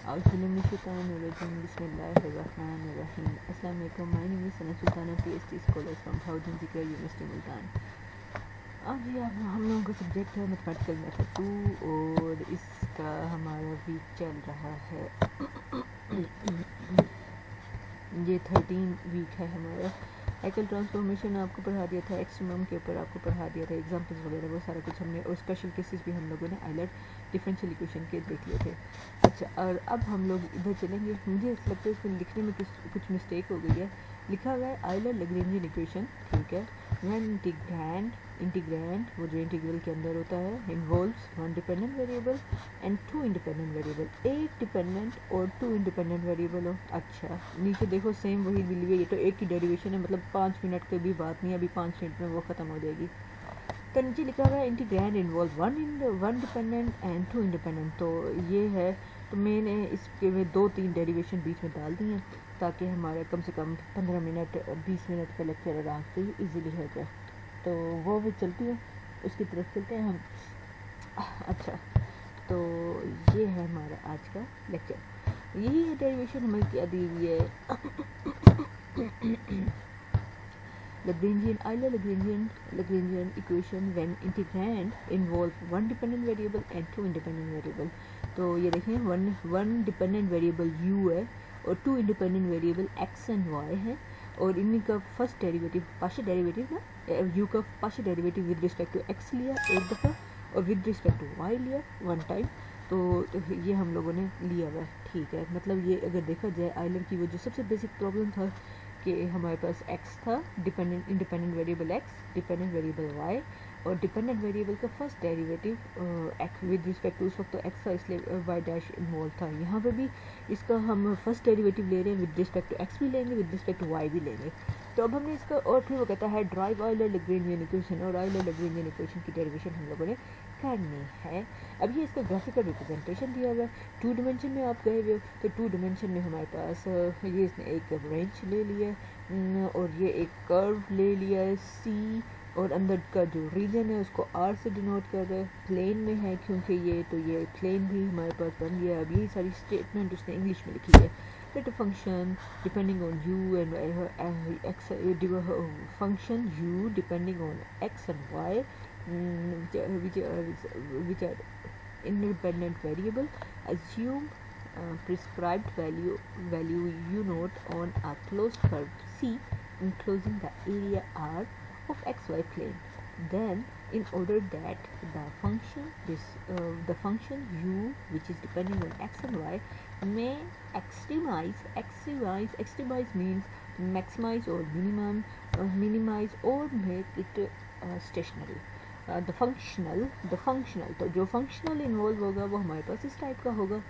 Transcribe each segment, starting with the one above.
बिस्मिल्लाहिर्रहमानिर्रहीम। अस्सलाम वालेकुम। My name is Sana Sultana, PhD scholar from south ज़िक्र यूनिवर्सिटी मुल्तान। आज ये हम लोगों का सब्जेक्ट है मैथमेटिकल मेथड 2 और इसका हमारा वीक चल रहा है ये 13 वीक है हमारा। साइकिल ट्रांसफॉर्मेशन आपको पढ़ा दिया था, एक्सट्रीमम के ऊपर आपको पढ़ा दिया था, एग्जांपल्स वगैरह वो सारा कुछ हमने, और स्पेशल केसेस भी हम लोगों ने आइलर डिफरेंशियल इक्वेशन के देख लिए थे। अच्छा, और अब हम लोग इधर चलेंगे। मुझे ऐसा लगता है इसमें लिखने में कुछ मिस्टेक हो गई है। लिखा हुआ है आइलर लैग्रेंजियन इक्वेशन, ठीक है। व्हेन इंटीग्रैंड वो जो इंटीग्रल के अंदर होता है involves one dependent variable and two independent variable, एक डिपेंडेंट और टू इंडिपेंडेंट वेरिएबल हो। अच्छा, नीचे देखो सेम वही मिली हुई है, ये तो एक ही डेरिवेशन है, मतलब 5 मिनट की भी बात नहीं है, अभी 5 मिनट में वो ख़त्म हो जाएगी। तो नीचे लिखा हुआ है integrand involve one dependent and two independent, तो ये है। तो मैंने इसके में 2-3 डेरिवेशन बीच में डाल दी हैं ताकि हमारा कम से कम 15 मिनट 20 मिनट का लेक्चर आराम से इजीली हो जाए। तो वो भी चलती है, उसकी तरफ चलते हैं हम। अच्छा, तो ये है हमारा आज का लेक्चर। यही डेरिवेशन हमें क्या दी हुई है Lagrangian equation when integrand involve one dependent variable and two independent variable। तो ये देखें, वन डिपेंडेंट वेरिएबल u है और two independent variable x and y है, और इनका फर्स्ट डेरिवेटिव पार्शियल डेरिवेटिव ना, u का partial derivative with respect to x लिया एक दफ़ा और विद रिस्पेक्ट टू y लिया वन टाइम। तो ये हम लोगों ने लिया हुआ है, ठीक है। मतलब ये अगर देखा जाए आइलर की वो जो सबसे बेसिक प्रॉब्लम था कि हमारे पास x था, independent variable x, dependent variable y, और डिपेंडेंट वेरिएबल का first derivative x with respect to, उस वक्त तो x था इसलिए y डैश इन्वॉल्व था। यहाँ पे भी इसका हम फर्स्ट डेरिवेटिव ले रहे हैं, विद रिस्पेक्ट टू x भी लेंगे, विद रिस्पेक्ट टू y भी लेंगे। तो अब हमने इसका, और फिर वो कहता है ड्राइव आइलर लैग्रेंजियन इक्वेशन, और आइलर लैग्रेंजियन इक्वेशन की डेरिवेशन हम लोगों ने करनी है। अब ये इसका ग्राफिकल रिप्रेजेंटेशन दिया हुआ है, 2 डिमेंशन में आप गए हुए हो, तो 2 डिमेंशन में हमारे पास ये इसने एक रेंज ले लिया और ये एक कर्व ले लिया है C, और अंदर का जो रीजन है उसको R से डिनोट कर रहा है, प्लेन में है क्योंकि ये, तो ये प्लेन भी हमारे पास बन गया। अब यही सारी स्टेटमेंट उसने इंग्लिश में लिखी है। Let a function depending on u and x, function u depending on x and y, which are independent variable, assume prescribed value u naught on a closed curve C enclosing the area R of xy plane. Then, in order that the function u, which is depending on x and y, may extremize means maximize or minimize or make it stationary। The functional, तो जो functional involve होगा वो हमारे पास इस type का होगा।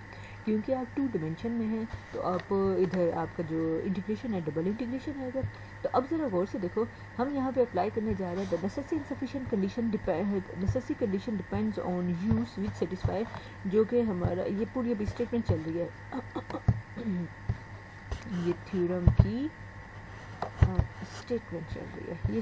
क्योंकि आप 2 डिमेंशन में हैं तो आप इधर आपका जो इंटीग्रेशन है डबल इंटीग्रेशन आएगा। तो अब ज़रा गौर से देखो, हम यहाँ पे अप्लाई करने जा रहे हैं the necessary condition depends on use which satisfy, जो कि हमारा ये पूरी अभी स्टेटमेंट चल रही है ये थ्योरम की स्टेटमेंट चल रही है, ये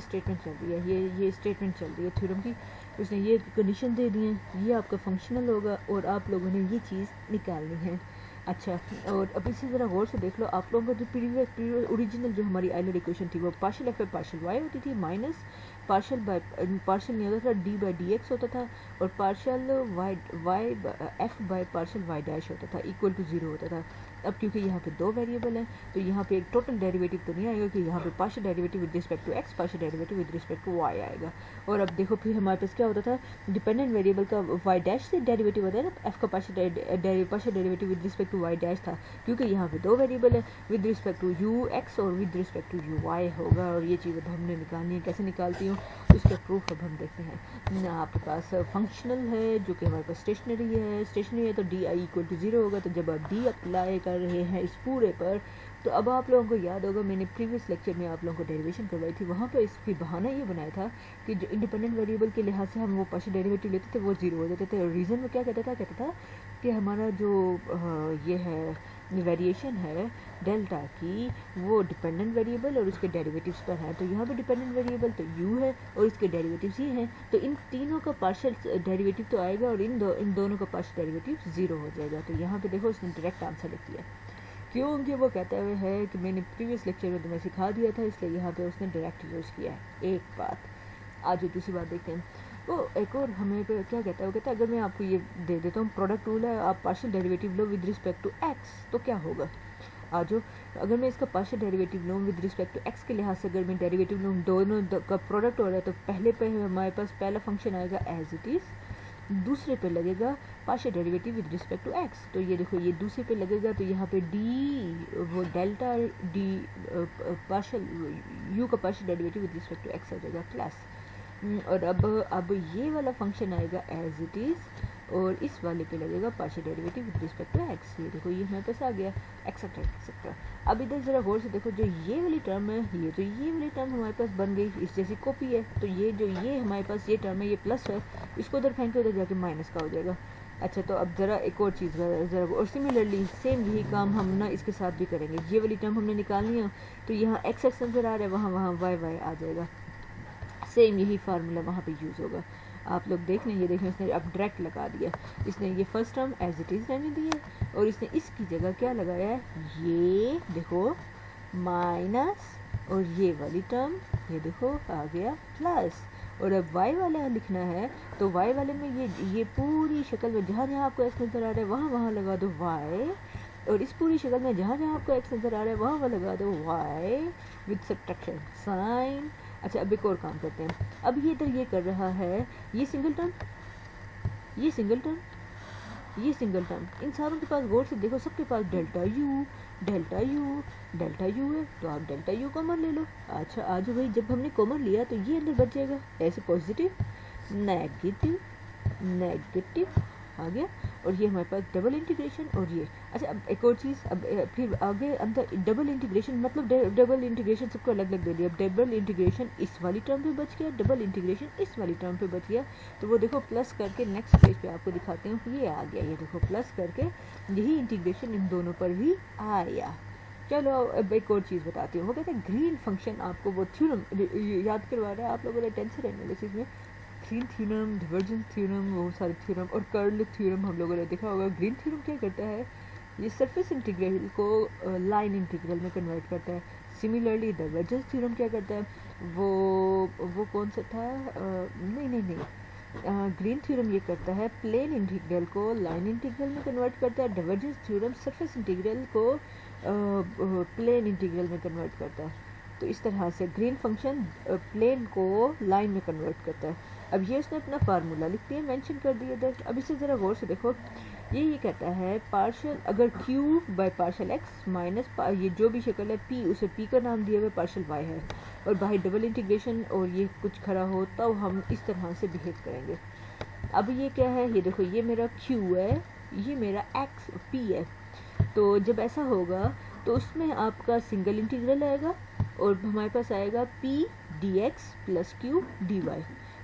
स्टेटमेंट चल रही है थ्योरम की। उसने ये कंडीशन दे दी है, ये आपका फंक्शनल होगा और आप लोगों ने ये चीज़ निकालनी है। अच्छा, और अब इसी ज़रा गौर से देख लो, आप लोगों का जो प्रीवियस ओरिजिनल जो हमारी आइलर इक्वेशन थी वो partial F by partial Y होती थी, माइनस पार्शियल नहीं होता था, डी बाई डी एक्स होता था, और partial Y F by partial Y dash होता था, इक्वल टू 0 होता था। अब क्योंकि यहाँ पे 2 वेरिएबल हैं तो यहाँ पे एक टोटल डेरिवेटिव तो नहीं आएगा कि यहाँ पे partial derivative with respect to X, partial derivative with respect to Y आएगा। और अब देखो फिर हमारे पास क्या होता था, डिपेंडेंट वेरिएबल का वाई डैश से डेरिवेटिव होता है ना, एफ का partial derivative with respect to y dash था, क्योंकि यहाँ पे 2 वेरिएबल है, with respect to u x और with respect to u y होगा। और ये चीज़ अब हमने निकालनी है, कैसे निकालती हूँ उसका प्रूफ अब हम देखते हैं। आपके पास फंक्शनल है जो कि हमारे पास स्टेशनरी है तो डी आई इक्वल टू 0 होगा। तो जब आप डी अप्लाई कर रहे हैं इस पूरे पर तो अब आप लोगों को याद होगा मैंने प्रीवियस लेक्चर में आप लोगों को डेरिवेशन करवाई थी, वहाँ पर इसकी बहाना ये बनाया था कि जो इंडिपेंडेंट वेरिएबल के लिहाज से हम वो पार्शियल डेरिवेटिव लेते थे वो जीरो हो जाते थे। और रीज़न वो क्या कहता था कि हमारा जो ये है वेरिएशन है डेल्टा की वो डिपेंडेंट वेरिएबल और उसके डेरिवेटिव्स पर है। तो यहाँ पे डिपेंडेंट वेरिएबल तो u है और इसके डेरिवेटिव्स ही हैं, तो इन तीनों का पार्शियल डेरिवेटिव तो आएगा और इन दोनों का पार्शियल डेरिवेटिव ज़ीरो हो जाएगा। तो यहाँ पे देखो उसने डायरेक्ट आंसर लिख दिया, क्योंकि वो कहता हुए है कि मैंने प्रीवियस लेक्चर में तुम्हें सिखा दिया था, इसलिए यहाँ पे उसने डायरेक्ट यूज़ किया है। एक बात, आज दूसरी बात देखते हैं। वो एक और हमें पे क्या कहता है, वो कहता है अगर मैं आपको ये दे देता हूँ प्रोडक्ट रूल है, आप पार्शियल डेरिवेटिव लो विद रिस्पेक्ट टू एक्स, तो क्या होगा। आज अगर मैं इसका पार्शियल डेरिवेटिव लूँ विद रिस्पेक्ट टू एक्स के लिहाज से, अगर मैं डेरिवेटिव लूँ दोनों का प्रोडक्ट हो रहा है, तो पहले पे हमारे पास पहला फंक्शन आएगा एज इट इज़, दूसरे पे लगेगा partial derivative with respect to X. तो ये देखो ये दूसरे पे लगेगा, तो यहाँ पे डी वो डेल्टा डी पार्शियल यू का partial derivative with respect to x आ जाएगा प्लस, और अब ये वाला फंक्शन आएगा एज इट इज़ और इस वाले पे लगेगा partial derivative with respect to X. ये देखो ये हमारे पास आ गया एक्सेट्रा एक्सेट्रा। अब इधर ज़रा गौर से देखो, जो ये वाली टर्म है ये, तो ये वाली टर्म हमारे पास बन गई, इस जैसी कॉपी है। तो ये जो ये हमारे पास ये टर्म है ये प्लस है, इसको उधर फेंक के उधर जाके माइनस का हो जाएगा। अच्छा तो अब ज़रा एक और चीज़ ज़रा, और सिमिलरली सेम यही काम हम ना इसके साथ भी करेंगे। ये वाली टर्म हमने निकालनी है, तो यहाँ एक्स एक्स नजर आ रहा है, वहाँ वाई आ जाएगा। सेम यही फार्मूला वहाँ पे यूज़ होगा। आप लोग देख लें, ये देखें इसने अब डायरेक्ट लगा दिया, इसने ये first term as it is रहने दी है और इसने इसकी जगह क्या लगाया है, ये देखो माइनस, और ये वाली टर्म ये देखो आ गया प्लस। और अब y वाला लिखना है, तो y वाले में ये पूरी शक्ल में जहाँ जहाँ आपको x नज़र आ रहा है वहाँ लगा दो y, और इस पूरी शक्ल में जहाँ जहाँ आपको x नज़र आ रहा है वहाँ लगा दो y विद सब्ट्रैक्शन साइन। अच्छा अब एक और काम करते हैं। अब ये इधर ये कर रहा है, ये सिंगल टर्म, ये सिंगल टर्म, ये सिंगल टर्म, इन सारों के पास गौर से देखो सबके पास delta u delta u delta u है, तो आप डेल्टा यू कॉमन ले लो। अच्छा आज भाई जब हमने कॉमन लिया तो ये अंदर बच जाएगा, ऐसे पॉजिटिव नेगेटिव नेगेटिव आ गया, और ये हमारे पास डबल इंटीग्रेशन और ये। अच्छा अब एक और चीज़, अब फिर आगे अंदर डबल इंटीग्रेशन, मतलब डबल इंटीग्रेशन सबको अलग अलग दे दिया। डबल इंटीग्रेशन इस वाली टर्म पे बच गया, डबल इंटीग्रेशन इस वाली टर्म पे बच गया। तो वो देखो प्लस करके नेक्स्ट पेज पे आपको दिखाते हैं, ये आ गया, ये देखो प्लस करके यही इंटीग्रेशन इन दोनों पर भी आया। चलो अब एक और चीज़ बताती हूँ। वो कहते हैं ग्रीन फंक्शन, आपको वो थ्योरम याद करवा रहा है आप लोगों ने टेंसर एनालिसिस में, ग्रीन थ्योरम, डिवर्जेंस थ्योरम, वो सारे थ्योरम और कर्ल थ्योरम हम लोगों ने देखा होगा। ग्रीन थ्योरम क्या करता है, ये सरफेस इंटीग्रल को लाइन इंटीग्रल में कन्वर्ट करता है। सिमिलरली डिवर्जेंस थ्योरम क्या करता है, वो कौन सा था, नहीं ग्रीन थ्योरम ये करता है प्लेन इंटीग्रल को लाइन इंटीग्रल में कन्वर्ट करता है। डिवर्जेंस थ्योरम सरफेस इंटीग्रल को प्लेन इंटीग्रल में कन्वर्ट करता है। तो इस तरह से ग्रीन फंक्शन प्लेन को लाइन में कन्वर्ट करता है। अब ये उसने अपना फार्मूला लिख दिया, मेंशन कर दिया इधर। अब इसे ज़रा गौर से देखो, ये कहता है पार्शियल अगर q by partial x minus ये जो भी शक्ल है p, उसे p का नाम दिया हुआ पार्शियल y है, और बाई डबल इंटीग्रेशन और ये कुछ खड़ा हो तब हम इस तरह से बिहेव करेंगे। अब ये क्या है, ये देखो ये मेरा q है, ये मेरा x p है। तो जब ऐसा होगा तो उसमें आपका सिंगल इंटीग्रल आएगा और हमारे पास आएगा p dx plus q dy।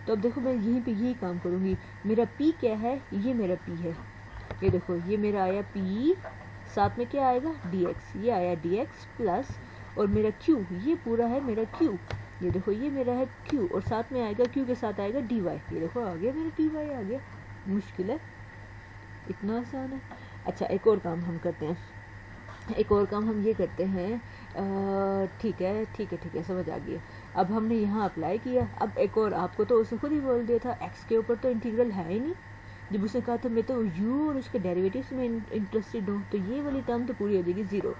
तो अब देखो मैं यहीं पे यही काम करूँगी। मेरा p क्या है, ये मेरा p है, ये देखो ये मेरा आया p, साथ में क्या आएगा dx, ये आया dx प्लस, और मेरा q ये पूरा है मेरा q, ये देखो ये मेरा है q, और साथ में आएगा q के साथ आएगा dy। ये देखो आ गया मेरा dy आ गया। मुश्किल है, इतना आसान है। अच्छा एक और काम हम करते हैं, एक और काम हम ये करते हैं, ठीक है समझ आ गया। अब हमने यहाँ अप्लाई किया। अब एक और, आपको तो उसने खुद ही बोल दिया था x के ऊपर तो इंटीग्रल है ही नहीं। जब उसने कहा था मैं तो u और उसके डेरिवेटिव्स में इंटरेस्टेड हूँ, तो ये वाली टर्म तो पूरी हो जाएगी ज़ीरो,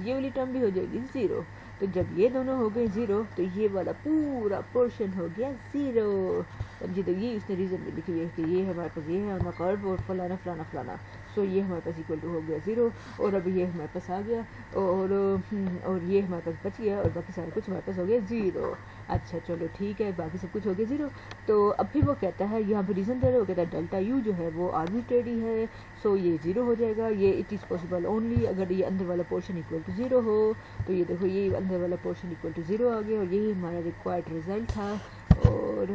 ये वाली टर्म भी हो जाएगी ज़ीरो। तो जब ये दोनों हो गए ज़ीरो, तो ये वाला पूरा पोर्शन हो गया ज़ीरो। अब ये तो ये उसने रीज़न भी लिखी हुई है कि ये हमारे पास ये है हमारा कर्व और फलाना फलाना फलाना। सो ये हमारे पास इक्वल टू हो गया 0 और अब ये हमारे पास आ गया और ये हमारे पास बच गया और बाकी सारा कुछ हमारे पास हो गया 0। अच्छा चलो ठीक है, बाकी सब कुछ हो गया 0। तो अब फिर वो कहता है यहाँ पे रीज़न दे रहा है, वो कहता है डेल्टा यू जो है वो आर्बिट्रेरी है, सो ये 0 हो जाएगा। ये इट इज़ पॉसिबल ओनली अगर ये अंदर वाला पोर्शन इक्वल टू 0 हो। तो ये देखो ये अंदर वाला पोर्शन इक्वल टू 0 आ गया और यही हमारा रिक्वायर्ड रिजल्ट था। और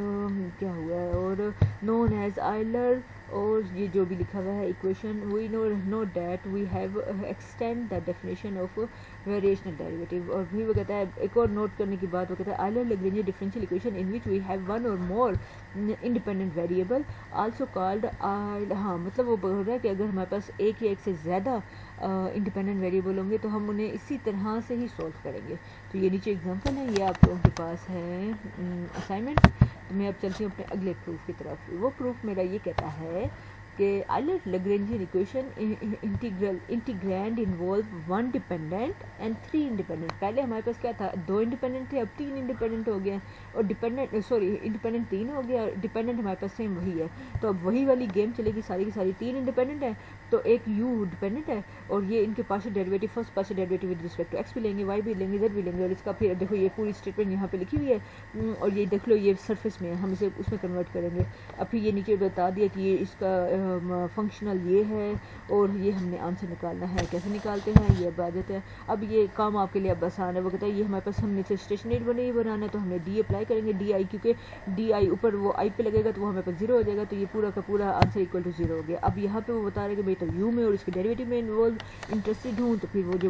क्या हुआ है, और नोन एज आइलर, और ये जो भी लिखा हुआ है equation, we know that we have extend the definition of variational derivative. और फिर वो कहता है एक और नोट करने की बात, वो कहता है Euler Lagrange differential equation in which we have one or more independent variable also called हाँ मतलब वो बोल रहा है कि अगर हमारे पास एक या एक से ज़्यादा इंडिपेंडेंट वेरिएबल होंगे तो हम उन्हें इसी तरह से ही सॉल्व करेंगे। तो ये नीचे एग्जांपल है, ये आप लोगों के पास है असाइनमेंट। तो मैं अब चलती हूँ अपने अगले प्रूफ की तरफ। वो प्रूफ मेरा ये कहता है कि Euler Lagrangian equation integrand involve one dependent and 3 independent. पहले हमारे पास क्या था, 2 इंडिपेंडेंट थे, अब 3 इंडिपेंडेंट हो गए और इंडिपेंडेंट 3 हो गया, डिपेंडेंट हमारे पास सेम वही है। तो अब वही वाली गेम चलेगी, सारी की सारी 3 इंडिपेंडेंट है तो एक u डिपेंडेंट है और ये इनके partial derivative, first partial derivative with respect to x भी लेंगे, y भी लेंगे, z भी लेंगे और इसका फिर देखो ये पूरी स्टेटमेंट यहाँ पे लिखी हुई है और ये देख लो ये सरफेस में है, हम इसे उसमें कन्वर्ट करेंगे। अब फिर ये नीचे बता दिया कि ये इसका फंक्शनल ये है और ये हमने आंसर निकालना है। कैसे निकालते हैं ये अब आ जाते हैं। अब ये काम आपके लिए अब आसान है। वो कहता है ये हमारे पास हमने स्टेशनरी बनाना है तो हमने डी अप्लाई करेंगे, डी आई, क्योंकि डी आई ऊपर वो आई पे लगेगा तो वो हमारे पास 0 हो जाएगा। तो ये पूरा का पूरा आंसर इक्वल टू 0 हो गया। अब यहाँ पे वो बता रहे हैं कि भाई तो यू में और इसके डेरिवेटिव में इन्वॉल्व इंटरेस्टेड हूँ, तो फिर वो जो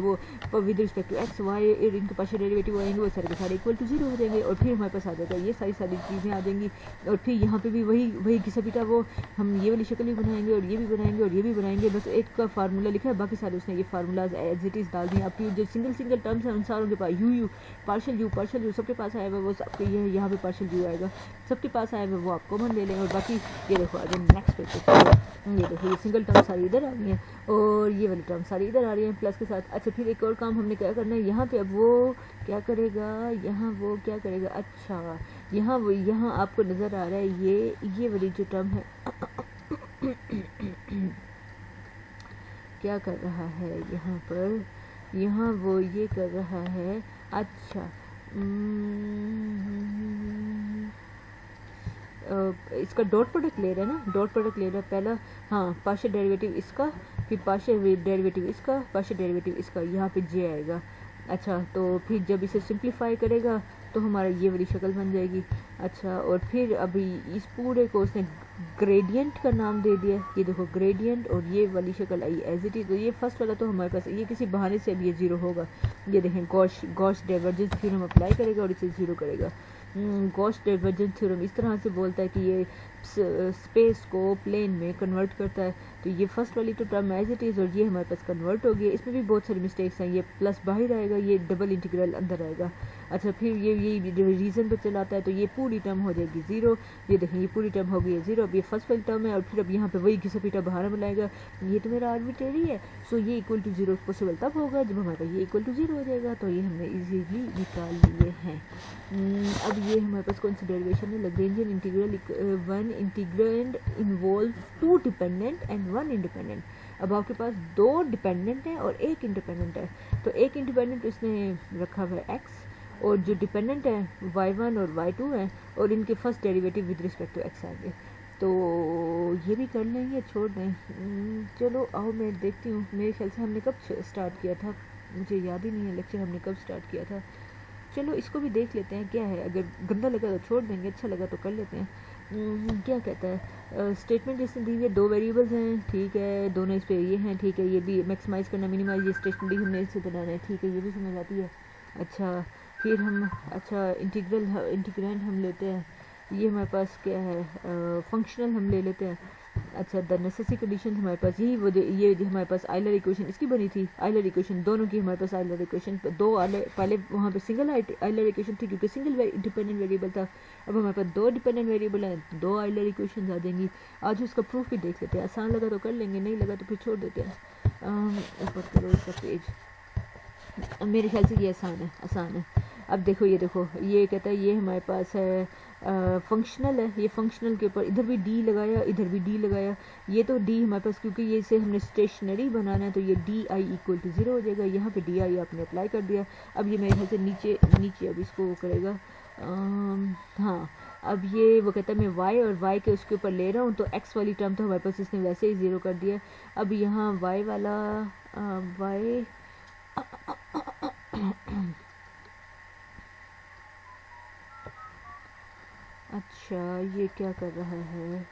वो with respect to X Y इनके पार्शियल डेरिवेटिव आएंगे वो सारे के सारे इक्वल टू 0 हो जाएंगे और फिर हमारे पास आ जाएगा ये सारी चीज़ें आ जाएंगी। और फिर यहाँ पे भी वही घिसा पीटा वो हम ये वाली शक्ल भी बनाएंगे और ये भी बनाएंगे और ये भी बनाएंगे, बस एक का फार्मूला लिखा है, बाकी सारे उसने ये फार्मूलाज एज इट इज़ डाल दिए। आपकी जो सिंगल टर्म्स है उन सारों के पास यू पार्शियल यू सबके पास आएगा, वो सबके ये यहाँ पे पार्शियल यू आएगा, सबके पास आएगा, वो आप कॉमन ले लें। और बाकी ये देखो आ जाए नेक्स्ट पेज, ये देखो ये सिंगल टर्म सारी इधर आ रही हैं और ये वाली टर्म सारी इधर आ रही हैं प्लस के साथ। अच्छा फिर एक और काम हमने क्या करना है यहाँ पे, अब वो क्या करेगा, यहाँ वो क्या करेगा, अच्छा यहाँ आपको नज़र आ रहा है ये वाली जो टर्म है क्या कर रहा है यहाँ पर, यहाँ वो ये कर रहा है। अच्छा इसका डॉट प्रोडक्ट ले रहा है ना, डॉट प्रोडक्ट ले रहा है पहला, हाँ पार्शियल डेरिवेटिव इसका, फिर पार्शियल डेरिवेटिव इसका, पार्शियल डेरिवेटिव इसका, यहाँ पे जे आएगा। अच्छा तो फिर जब इसे सिंप्लीफाई करेगा तो हमारा ये वाली शक्ल बन जाएगी। अच्छा और फिर अभी इस पूरे को उसने ग्रेडियंट का नाम दे दिया, ये देखो ग्रेडियंट, और ये वाली शक्ल आई एज इट इज। तो ये फर्स्ट वाला तो हमारे पास ये किसी बहाने से अब ये 0 होगा। ये देखें गॉस डाइवर्जेंस थ्योरम अप्लाई करेगा और इसे 0 करेगा। गॉस डाइवर्जेंस थ्योरम इस तरह से बोलता है कि ये स्पेस को प्लेन में कन्वर्ट करता है। तो ये फर्स्ट वाली तो टर्म एज इट इज़ और ये हमारे पास कन्वर्ट हो गया। इसमें भी बहुत सारी मिस्टेक्स हैं, ये प्लस बाहर आएगा, ये डबल इंटीग्रल अंदर आएगा। अच्छा फिर ये रीज़न पे चलाता है तो ये पूरी टर्म हो जाएगी 0। ये देखें ये पूरी टर्म हो गई है 0। अब ये फर्स्ट वाली टर्म है और फिर अब यहाँ पे वही घिसा पीटा बाहर बनाएगा, ये तो मेरा आर्बिट्रेरी है, सो ये इक्वल टू 0 पॉसिबल तब होगा जब हमारे पास ये इक्वल टू 0 हो जाएगा। तो ये हमने इजीली निकाल लिए हैं। अब ये हमारे पास कौन सी डेरिवेशन है, Lagrangian integral one integrand involve 2 dependent and 1 independent. अब आपके पास 2 डिपेंडेंट हैं और 1 इंडिपेंडेंट है। तो एक इंडिपेंडेंट इसने रखा हुआ है x और जो डिपेंडेंट है y1 और y2 है और इनके first derivative with respect to x आएंगे। तो ये भी कर लेंगे, छोड़ दें। चलो आओ मैं देखती हूँ, मेरे ख्याल से हमने कब स्टार्ट किया था, मुझे याद ही नहीं है लेक्चर हमने कब स्टार्ट किया था। चलो इसको भी देख लेते हैं क्या है, अगर गंदा लगा तो छोड़ देंगे, अच्छा लगा तो कर लेते हैं। क्या कहता है स्टेटमेंट जिसने दी हुई है 2 वेरिएबल्स हैं, ठीक है, दोनों इस पे ये हैं, ठीक है, ये भी मैक्सिमाइज करना मिनिमाइज ये स्टेटमेंट हमने इससे बनाना है, ठीक है, ये भी समझ आती है। अच्छा फिर हम इंटीग्रेंड हम लेते हैं, ये हमारे पास क्या है फंक्शनल हम ले लेते हैं। अच्छा द नेसेसरी कंडीशन हमारे पास यही वो ये हमारे पास आइलर इक्वेशन इसकी बनी थी, आइलर इक्वेशन दोनों की हमारे पास आइलर इक्वेशन पहले वहाँ पे सिंगल आइलर इक्वेशन थी क्योंकि सिंगल डिपेंडेंट वेरिएबल था। अब हमारे पास 2 डिपेंडेंट वेरिएबल हैं, 2 आइलर इक्वेशन आ जाएंगी। आज उसका प्रूफ भी देख लेते हैं, आसान लगा तो कर लेंगे, नहीं लगा तो फिर छोड़ देते हैं। ऊपर करो इसका पेज, मेरे ख्याल से ये आसान है। अब देखो ये देखो, ये कहता है ये हमारे पास है फंक्शनल है, ये फंक्शनल के ऊपर इधर भी डी लगाया, इधर भी डी लगाया, ये तो डी हमारे पास क्योंकि ये इसे हमने स्टेशनरी बनाना है तो ये डी आई इक्वल टू 0 हो जाएगा। यहाँ पे डी आई आपने अप्लाई कर दिया। अब ये मेरे ख्याल से नीचे नीचे अब इसको वो करेगा। हाँ, अब ये वो कहता है मैं y और y के उसके ऊपर ले रहा हूँ, तो x वाली टर्म तो हमारे पास इसने वैसे ही 0 कर दिया। अब यहाँ y वाला y अच्छा ये क्या कर रहा है,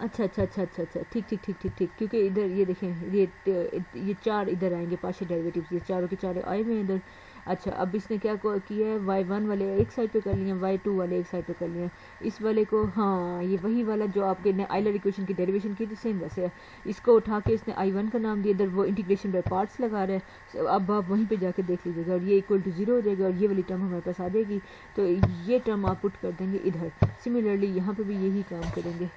अच्छा अच्छा अच्छा अच्छा अच्छा, ठीक ठीक ठीक ठीक ठीक, क्योंकि इधर ये देखें ये 4 इधर आएंगे पार्शियल डेरिवेटिव्स, ये चारों के चारों आए हुए हैं इधर। अच्छा अब इसने क्या किया है, y1 वाले एक साइड पे कर लिए, y2 वाले एक साइड पे कर लिए, इस वाले को हाँ ये वही वाला जो आपके ने आइलर इक्वेशन की डेरिवेशन की थी सेम वैसे है। इसको उठा के इसने i1 का नाम दिया, इधर वो इंटीग्रेशन बाय पार्ट्स लगा रहा है। अब आप वहीं पे जाके देख लीजिएगा और ये इक्वल टू 0 हो जाएगा और ये वाली टर्म हमारे पास आ जाएगी, तो ये टर्म आप पुट कर देंगे इधर। सिमिलरली यहाँ पे भी यही काम करेंगे।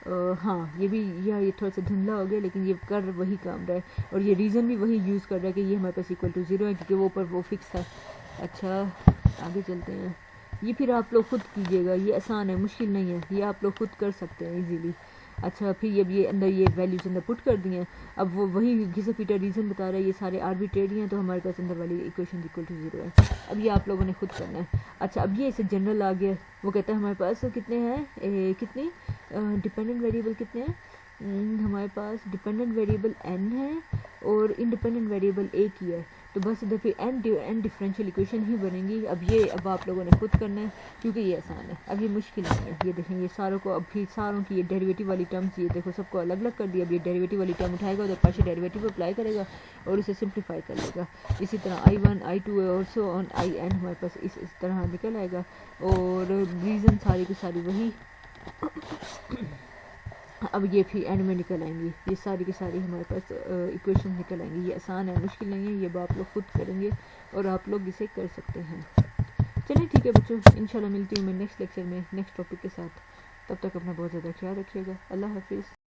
हाँ ये भी ये थोड़ा सा धुंधला हो गया लेकिन ये कर वही काम रहा है और ये रीज़न भी वही यूज़ कर रहा है कि ये हमारे पास इक्वल टू 0 है क्योंकि वो ऊपर वो फिक्स था। अच्छा आगे चलते हैं, ये फिर आप लोग खुद कीजिएगा, ये आसान है मुश्किल नहीं है, ये आप लोग खुद कर सकते हैं इजीली। अच्छा फिर अब ये अंदर ये वैल्यूज अंदर पुट कर दिए हैं। अब वो वही घिसा पीटा रीज़न बता रहा है, ये सारे आर्बिट्रेरी हैं तो हमारे पास अंदर वाली इक्वेशन इक्वल टू 0 है। अब ये आप लोगों ने खुद करना है। अच्छा अब ये इसे जनरल आ गया, वो कहता है हमारे पास कितने हैं कितने डिपेंडेंट वेरिएबल कितने हैं, हमारे पास डिपेंडेंट वेरिएबल n है और इंडिपेंडेंट वेरिएबल एक ही है, तो बस इधर फिर n डिफरेंशियल इक्वेशन ही बनेंगी। अब आप लोगों ने खुद करना है क्योंकि ये आसान है, अब ये मुश्किल नहीं है। ये देखें ये सारों को अब फिर सारों की ये डेरिवेटिव वाली टर्म्स ये देखो सबको अलग अलग कर दिया। अब ये डेरिवेटिव वाली टर्म उठाएगा तो पार्शियल डेरिवेटिव अप्लाई करेगा और उसे सिंप्लीफाई कर लेगा। इसी तरह i1 i2 और सो ऑन in हमारे पास इस तरह निकल आएगा और रीज़न सारी की सारी वही। अब ये फिर एंड में निकल आएंगी, ये सारी की सारी हमारे पास इक्वेशन निकल आएंगी। ये आसान है मुश्किल नहीं है, ये आप लोग खुद करेंगे और आप लोग इसे कर सकते हैं। चलिए ठीक है बच्चों, इंशाल्लाह मिलती हूँ मैं नेक्स्ट लेक्चर में नेक्स्ट टॉपिक के साथ। तब तक अपना बहुत ज़्यादा ख्याल रखिएगा। अल्लाह हाफिज़।